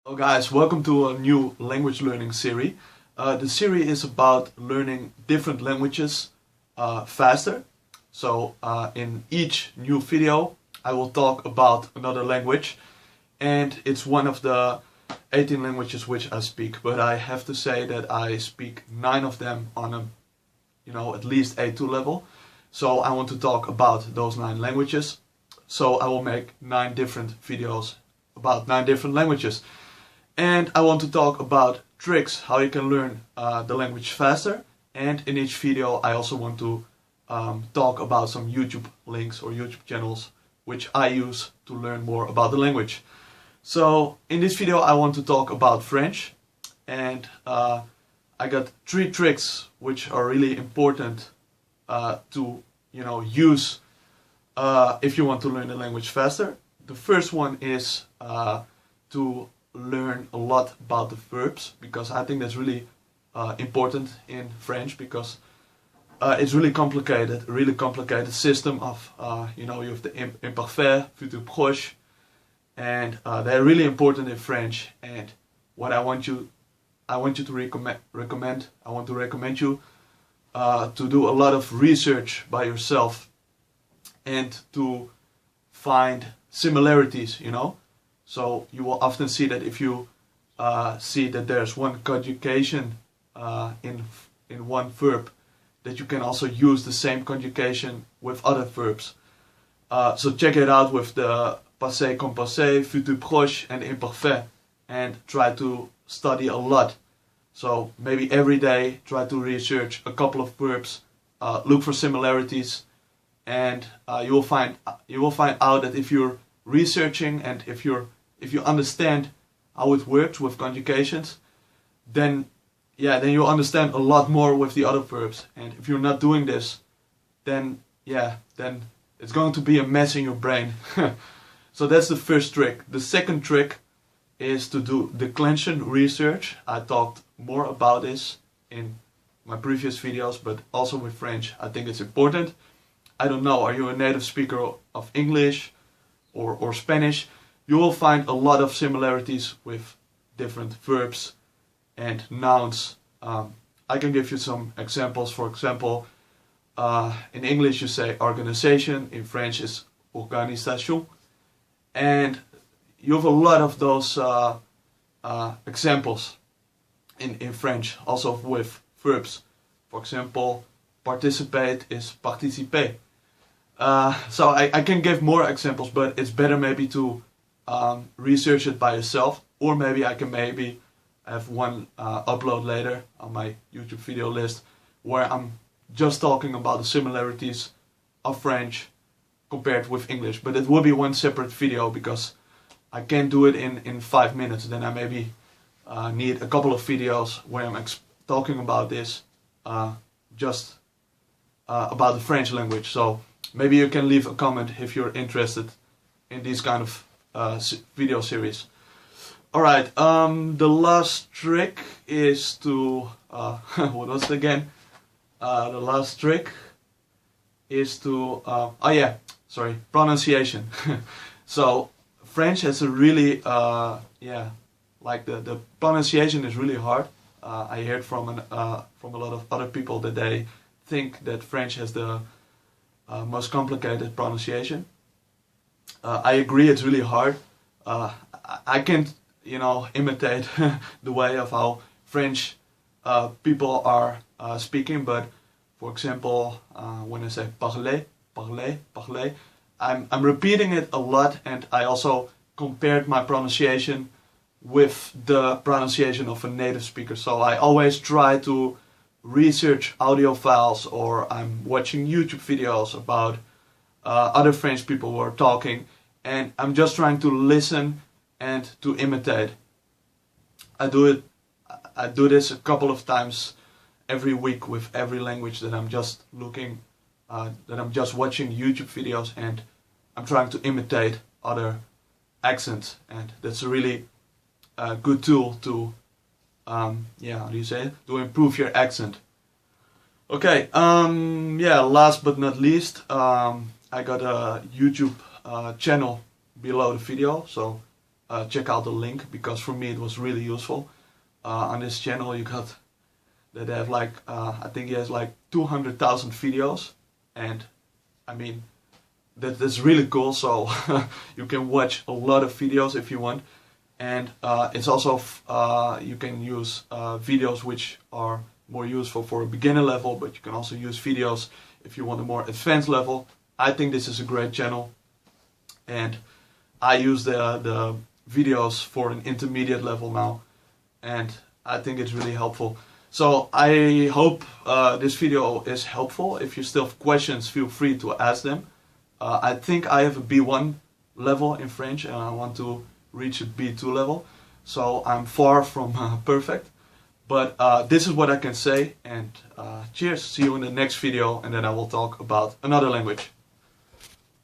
Hello guys, welcome to a new language learning series. The series is about learning different languages faster. So in each new video I will talk about another language, and it's one of the 18 languages which I speak, but I have to say that I speak 9 of them on a at least A2 level. So I want to talk about those 9 languages. So I will make 9 different videos about 9 different languages. And I want to talk about tricks how you can learn the language faster. And in each video I also want to talk about some YouTube links or YouTube channels which I use to learn more about the language. So in this video I want to talk about French, and I got 3 tricks which are really important to use if you want to learn the language faster. The first one is to learn a lot about the verbs, because I think that's really important in French, because it's really complicated system of you have the imparfait, futur proche, and they're really important in French. And what I want to recommend you to do a lot of research by yourself and to find similarities, So you will often see that if you see that there's one conjugation in one verb, that you can also use the same conjugation with other verbs. So check it out with the passé composé, futur proche and imparfait, and try to study a lot. So maybe every day try to research a couple of verbs, look for similarities, and you will find out that if you're researching and if you understand how it works with conjugations, then you'll understand a lot more with the other verbs. And if you're not doing this, then it's going to be a mess in your brain. So that's the first trick. The second trick is to do declension research. I talked more about this in my previous videos, but also with French I think it's important. I don't know, are you a native speaker of English or Spanish? You will find a lot of similarities with different verbs and nouns. I can give you some examples. For example, in English you say organization, in French is organisation, and you have a lot of those examples in French, also with verbs. For example, participate is participer. So I can give more examples, but it's better maybe to research it by yourself, or maybe I can have one upload later on my YouTube video list where I'm just talking about the similarities of French compared with English. But it will be one separate video because I can't do it in 5 minutes. Then I maybe need a couple of videos where I'm talking about this just about the French language. So maybe you can leave a comment if you're interested in these kind of video series. Alright, the last trick is to what was it again? The last trick is to pronunciation. So French has a really the pronunciation is really hard. I heard from a lot of other people that they think that French has the most complicated pronunciation. I agree, it's really hard. I can't, imitate the way of how French people are speaking, but for example, when I say parler, parler, parler, I'm repeating it a lot, and I also compared my pronunciation with the pronunciation of a native speaker. So I always try to research audio files, or I'm watching YouTube videos about other French people who are talking, and I'm just trying to listen and to imitate. I do this a couple of times every week with every language that I'm just watching YouTube videos, and I'm trying to imitate other accents, and that's a really good tool to how do you say it? To improve your accent. Okay, last but not least, I got a YouTube channel below the video, so check out the link, because for me it was really useful. On this channel you got that they have like I think he has like 200,000 videos, and I mean that's really cool. So you can watch a lot of videos if you want, and it's also you can use videos which are more useful for a beginner level, but you can also use videos if you want a more advanced level. I think this is a great channel, and I use the videos for an intermediate level now, and I think it's really helpful. So I hope this video is helpful. If you still have questions, feel free to ask them. I think I have a B1 level in French, and I want to reach a B2 level, so I'm far from perfect. But this is what I can say, and cheers, see you in the next video, and then I will talk about another language.